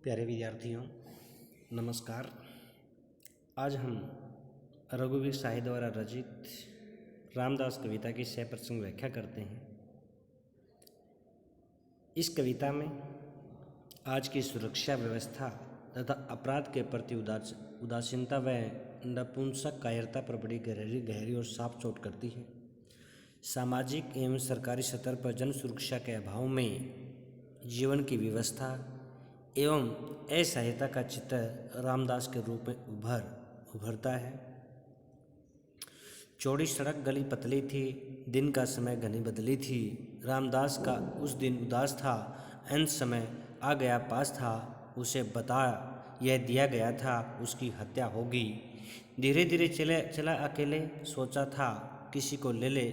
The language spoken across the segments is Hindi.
प्यारे विद्यार्थियों, नमस्कार। आज हम रघुवीर शाही द्वारा रचित रामदास कविता की सप्रसंग व्याख्या करते हैं। इस कविता में आज की सुरक्षा व्यवस्था तथा अपराध के प्रति उदासीनता व नपुंसक कायरता पर बड़ी गहरी और साफ चोट करती है। सामाजिक एवं सरकारी स्तर पर जन सुरक्षा के अभाव में जीवन की व्यवस्था एवं असहायता का चित्र रामदास के रूप में उभरता है। चौड़ी सड़क गली पतली थी, दिन का समय घनी बदली थी। रामदास का उस दिन उदास था, अंत समय आ गया पास था। उसे बता यह दिया गया था उसकी हत्या होगी। धीरे धीरे चला अकेले, सोचा था किसी को ले ले,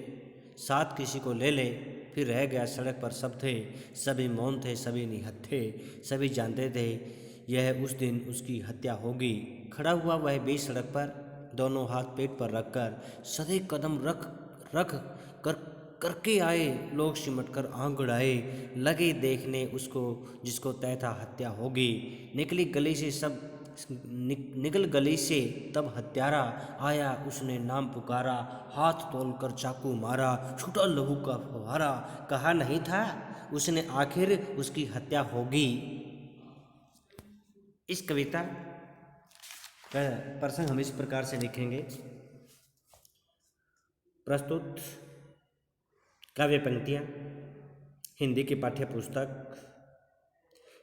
साथ किसी को ले ले। फिर रह गया सड़क पर सब थे, सभी मौन थे, सभी निहत्थे थे, सभी जानते थे यह उस दिन उसकी हत्या होगी। खड़ा हुआ वह बीच सड़क पर, दोनों हाथ पेट पर रखकर, सधे कदम रख करके आए लोग, सिमटकर आंख गड़ाए लगे देखने उसको जिसको तय था हत्या होगी। निकल गली से तब हत्यारा आया, उसने नाम पुकारा, हाथ तोलकर चाकू मारा, छूटा लहू का फव्वारा। कहा नहीं था उसने आखिर उसकी हत्या होगी। इस कविता का प्रसंग हम इस प्रकार से लिखेंगे। प्रस्तुत काव्य पंक्तियाँ हिंदी की पाठ्य पुस्तक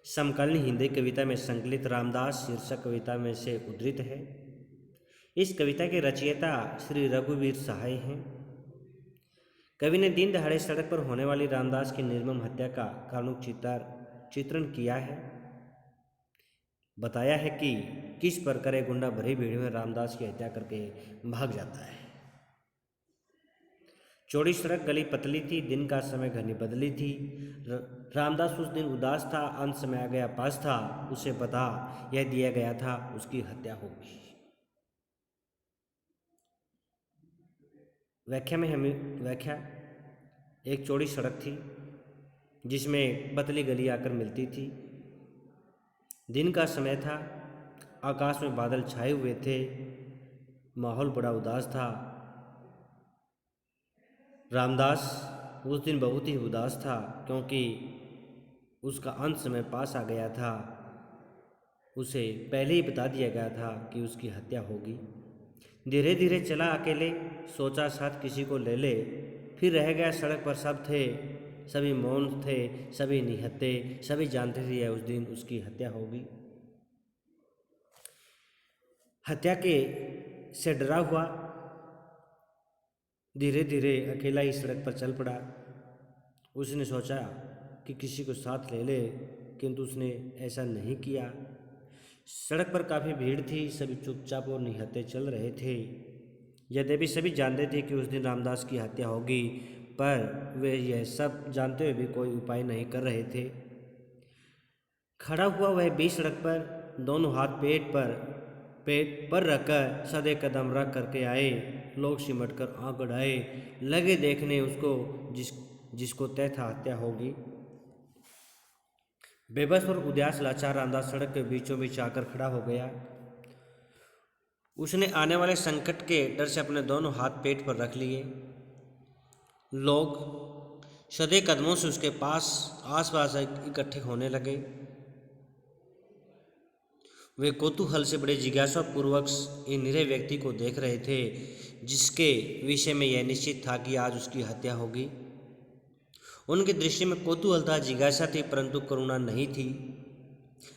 समकालीन हिंदी कविता में संकलित रामदास शीर्षक कविता में से उद्धृत है। इस कविता के रचयिता श्री रघुवीर सहाय हैं। कवि ने दिन दहाड़े सड़क पर होने वाली रामदास की निर्मम हत्या का काल्पनिक चित्रण किया है। बताया है कि किस प्रकार एक गुंडा भरी भीड़ में रामदास की हत्या करके भाग जाता है। चौड़ी सड़क गली पतली थी, दिन का समय घनी बदली थी। रामदास उस दिन उदास था, अंत समय आ गया पास था। उसे बता यह दिया गया था उसकी हत्या होगी। व्याख्या एक चौड़ी सड़क थी जिसमें पतली गली आकर मिलती थी। दिन का समय था, आकाश में बादल छाए हुए थे, माहौल बड़ा उदास था। रामदास उस दिन बहुत ही उदास था क्योंकि उसका अंत समय पास आ गया था। उसे पहले ही बता दिया गया था कि उसकी हत्या होगी। धीरे धीरे चला अकेले, सोचा साथ किसी को ले ले। फिर रह गया सड़क पर सब थे, सभी मौन थे, सभी निहत्थे, सभी जानते थे यह उस दिन उसकी हत्या होगी। हत्या के से डरा हुआ धीरे धीरे अकेला ही सड़क पर चल पड़ा। उसने सोचा कि किसी को साथ ले ले, किंतु उसने ऐसा नहीं किया। सड़क पर काफ़ी भीड़ थी, सभी चुपचाप और निहत्थे चल रहे थे। यद्यपि सभी जानते थे कि उस दिन रामदास की हत्या होगी, पर वे यह सब जानते हुए भी कोई उपाय नहीं कर रहे थे। खड़ा हुआ वह बीच सड़क पर, दोनों हाथ पेट पर रखकर, सधे कदम रख करके आए लोग, सिमट कर आंख गड़ाए लगे देखने उसको जिसको तय था हत्या होगी। बेबस और उदास लाचार रामदास सड़क के बीचों बीच आकर खड़ा हो गया। उसने आने वाले संकट के डर से अपने दोनों हाथ पेट पर रख लिए। लोग सधे कदमों से उसके आसपास इकट्ठे होने लगे। वे कौतूहल से बड़े जिज्ञासा पूर्वक इन निरीह व्यक्ति को देख रहे थे जिसके विषय में यह निश्चित था कि आज उसकी हत्या होगी। उनकी दृष्टि में कौतूहल था, जिज्ञासा थी, परंतु करुणा नहीं थी।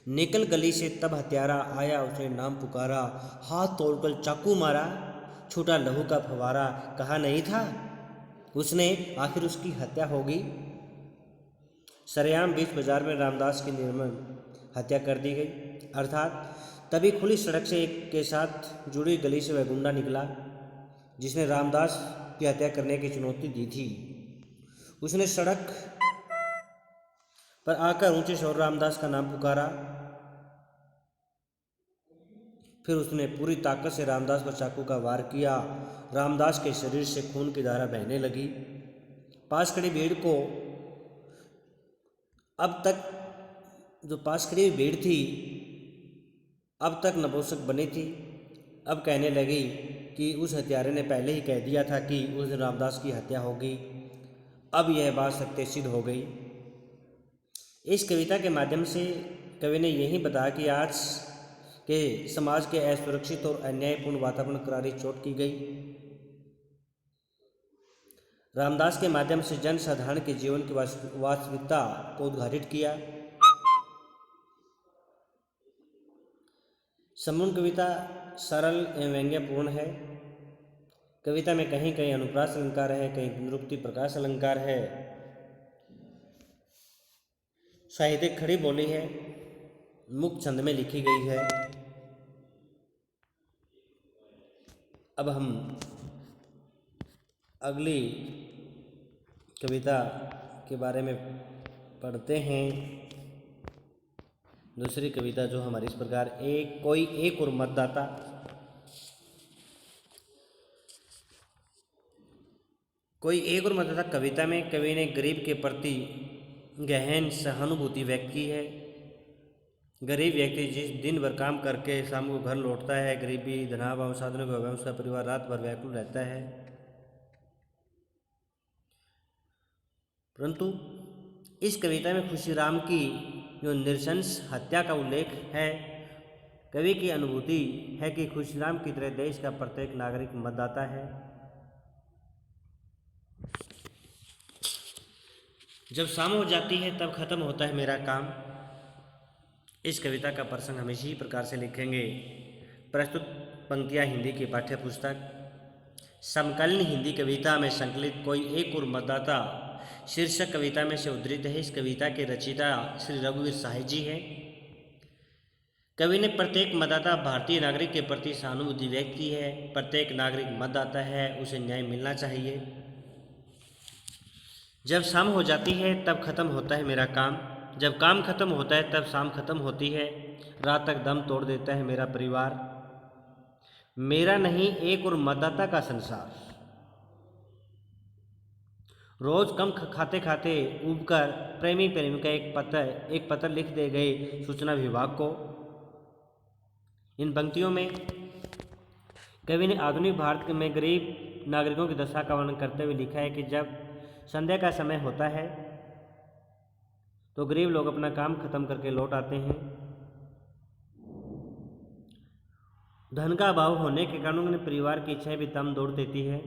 निकल गली से तब हत्यारा आया, उसने नाम पुकारा, हाथ तोड़कर चाकू मारा, छूटा लहू का फव्वारा। कहा नहीं था उसने आखिर उसकी हत्या होगी। सरेआम बीच बाजार में रामदास की निर्मम हत्या कर दी गई। अर्थात तभी खुली सड़क से एक के साथ जुड़ी गली से वह गुंडा निकला जिसने रामदास की हत्या करने की चुनौती दी थी। उसने सड़क पर आकर ऊंचे स्वर रामदास का नाम पुकारा। फिर उसने पूरी ताकत से रामदास पर चाकू का वार किया। रामदास के शरीर से खून की धारा बहने लगी। पास खड़ी भीड़ को अब तक जो पास खड़ी हुई भीड़ थी अब तक नपुंसक बनी थी, अब कहने लगी कि उस हत्यारे ने पहले ही कह दिया था कि उस दिन रामदास की हत्या होगी। अब यह बात सत्य सिद्ध हो गई। इस कविता के माध्यम से कवि ने यही बताया कि आज के समाज के असुरक्षित और अन्यायपूर्ण वातावरण करारी चोट की गई। रामदास के माध्यम से जन साधारण के जीवन की वास्तविकता को उद्घाटित किया। संपूर्ण कविता सरल एवं व्यंग्यपूर्ण है। कविता में कहीं कहीं अनुप्रास अलंकार है, कहीं निरुक्ति प्रकाश अलंकार है। साहित्यिक खड़ी बोली है, मुक्त छंद में लिखी गई है। अब हम अगली कविता के बारे में पढ़ते हैं। दूसरी कविता जो हमारी इस प्रकार कोई एक और मतदाता। कोई एक और मतदाता कविता में कवि ने गरीब के प्रति गहन सहानुभूति व्यक्त की है। गरीब व्यक्ति जिस दिन भर काम करके शाम को घर लौटता है, गरीबी धनाभाव और साधनों के अभाव उसका परिवार रात भर व्याकुल रहता है, परंतु इस कविता में खुशीराम की जो नृशंस हत्या का उल्लेख है, कवि की अनुभूति है कि खुशीराम की तरह देश का प्रत्येक नागरिक मतदाता है। जब शाम हो जाती है तब खत्म होता है मेरा काम। इस कविता का प्रसंग हम इसी प्रकार से लिखेंगे। प्रस्तुत पंक्तियाँ हिंदी की पाठ्य पुस्तक समकालीन हिंदी कविता में संकलित कोई एक और मतदाता शीर्षक कविता में से उद्धृत है। इस कविता के रचयिता श्री रघुवीर साहू जी हैं। कवि ने प्रत्येक मतदाता भारतीय नागरिक के प्रति सहानुभूति व्यक्त की है। प्रत्येक नागरिक मतदाता है, उसे न्याय मिलना चाहिए। जब शाम हो जाती है तब खत्म होता है मेरा काम। जब काम खत्म होता है तब शाम खत्म होती है। रात तक दम तोड़ देता है मेरा परिवार। मेरा नहीं एक और मतदाता का संसार। रोज कम खाते खाते उबकर प्रेमी प्रेमिका एक पत्र लिख दे गए सूचना विभाग को। इन पंक्तियों में कवि ने आधुनिक भारत में गरीब नागरिकों की दशा का वर्णन करते हुए लिखा है कि जब संध्या का समय होता है तो गरीब लोग अपना काम खत्म करके लौट आते हैं। धन का अभाव होने के कारण उन्हें परिवार की इच्छाएं भी दम तोड़ देती है।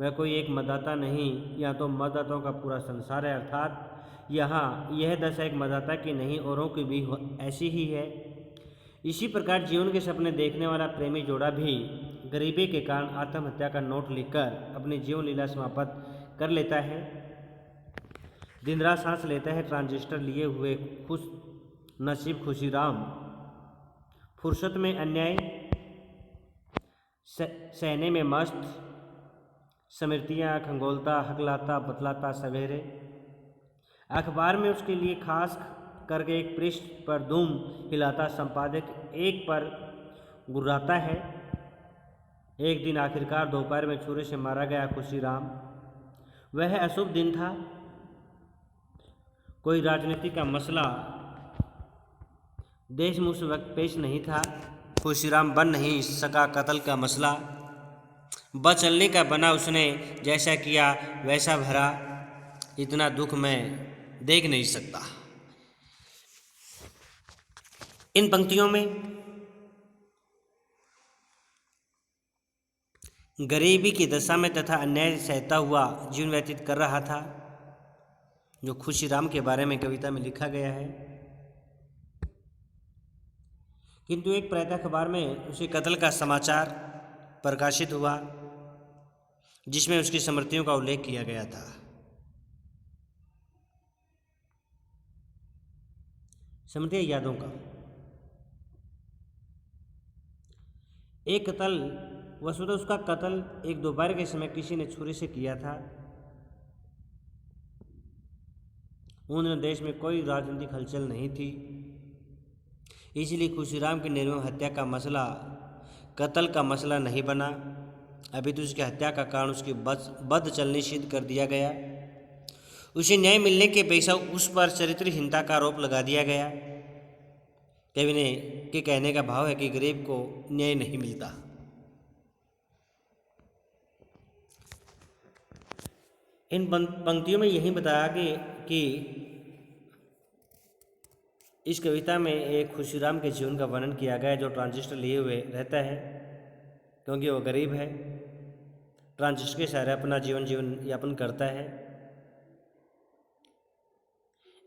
वह कोई एक मतदाता नहीं, यहाँ तो मतदाताओं का पूरा संसार है। अर्थात यहाँ यह दशा एक मतदाता की नहीं, औरों की भी ऐसी ही है। इसी प्रकार जीवन के सपने देखने वाला प्रेमी जोड़ा भी गरीबी के कारण आत्महत्या का नोट लिखकर अपनी जीवन लीला समाप्त कर लेता है। दिन रात सांस लेता है ट्रांजिस्टर लिए हुए खुश नसीब खुशीराम। फुर्सत में अन्याय सहने में मस्त, स्मृतियाँ खंगोलता हकलाता बतलाता सवेरे। अखबार में उसके लिए खास करके एक पृष्ठ पर धूम हिलाता संपादक एक पर गुर्राता है। एक दिन आखिरकार दोपहर में छुरे से मारा गया खुशीराम। वह अशुभ दिन था। कोई राजनीति का मसला देश में उस वक्त पेश नहीं था। खुशीराम बन नहीं सका कत्ल का मसला। बचलने का बना उसने जैसा किया वैसा भरा। इतना दुख मैं देख नहीं सकता। इन पंक्तियों में गरीबी की दशा में तथा अन्याय सहता हुआ जीवन व्यतीत कर रहा था जो खुशीराम के बारे में कविता में लिखा गया है। किंतु एक प्रातः अखबार में उसे कत्ल का समाचार प्रकाशित हुआ जिसमें उसकी स्मृतियों का उल्लेख किया गया था। स्मृतियाँ यादों का एक कत्ल, वसुधा उसका कत्ल एक दोपहर के समय किसी ने छुरी से किया था। उन देश में कोई राजनीतिक हलचल नहीं थी, इसलिए खुशीराम की निर्मम हत्या का मसला कत्ल का मसला नहीं बना। अभी तो उसकी हत्या का कारण उसकी बद चलनी सिद्ध कर दिया गया। उसे न्याय मिलने के अपेक्षा उस पर चरित्रहीनता का आरोप लगा दिया गया। कवि ने के कहने का भाव है कि गरीब को न्याय नहीं मिलता। इन पंक्तियों में यही बताया कि इस कविता में एक खुशीराम के जीवन का वर्णन किया गया है, जो ट्रांजिस्टर लिए हुए रहता है क्योंकि वो गरीब है। ट्रांजिस्टर के सहारे अपना जीवन यापन करता है।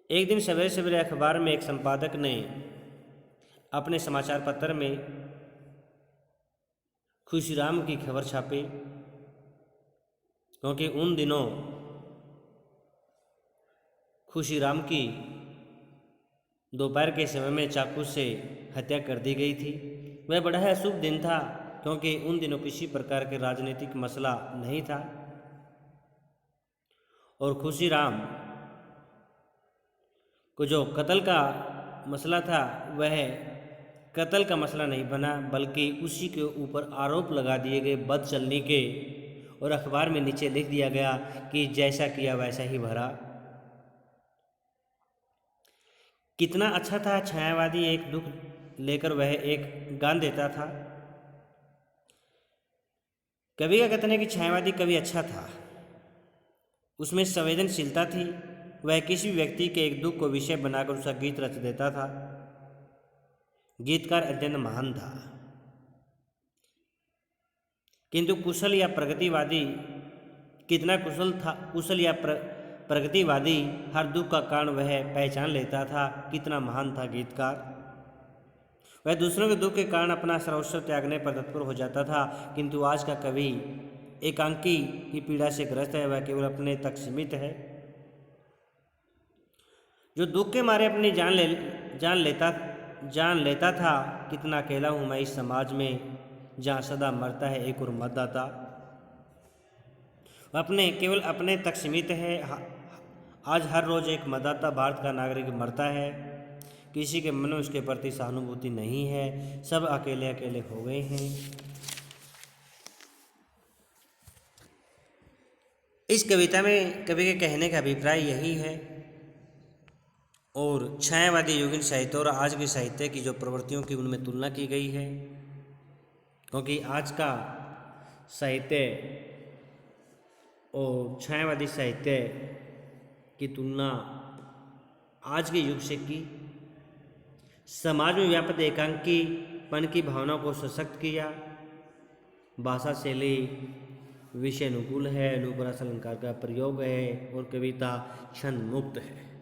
एक दिन सवेरे सवेरे अखबार में एक संपादक ने अपने समाचार पत्र में खुशीराम की खबर छापी, क्योंकि उन दिनों खुशीराम की दोपहर के समय में चाकू से हत्या कर दी गई थी। वह बड़ा ही अशुभ दिन था, क्योंकि उन दिनों किसी प्रकार के राजनीतिक मसला नहीं था और खुशीराम को जो कत्ल का मसला था वह कत्ल का मसला नहीं बना, बल्कि उसी के ऊपर आरोप लगा दिए गए बद चलनी के, और अखबार में नीचे लिख दिया गया कि जैसा किया वैसा ही भरा। कितना अच्छा था छायावादी, एक दुख लेकर वह एक गान देता था। कवि का कथन है कि छायावादी कवि अच्छा था, उसमें संवेदनशीलता थी। वह किसी व्यक्ति के एक दुख को विषय बनाकर उसका गीत रच देता था। गीतकार अत्यंत महान था, किंतु कुशल या प्रगतिवादी कितना कुशल या प्रगतिवादी हर दुख का कारण वह पहचान लेता था। कितना महान था गीतकार। वह दूसरों के दुख के कारण अपना सर्वस्व त्यागने पर तत्पर हो जाता था, किंतु आज का कवि एकांकी की पीड़ा से ग्रस्त है। वह केवल अपने तक सीमित है। जो दुख के मारे अपनी जान लेता था। कितना अकेला हूँ मैं इस समाज में, जहाँ सदा मरता है एक और मतदाता। केवल अपने तक सीमित है। आज हर रोज़ एक मतदाता भारत का नागरिक मरता है। किसी के मन में उसके प्रति सहानुभूति नहीं है। सब अकेले अकेले हो गए हैं। इस कविता में कवि के कहने का अभिप्राय यही है। और छायावादी युगीन साहित्य और आज के साहित्य की जो प्रवृत्तियों की उनमें तुलना की गई है, क्योंकि आज का साहित्य और छायावादी साहित्य की तुलना आज के युग से की। समाज में व्याप्त एकांकीपन की भावना को सशक्त किया। भाषा शैली विषय अनुकूल है, अनुप्रास अलंकार का प्रयोग है और कविता छंद मुक्त है।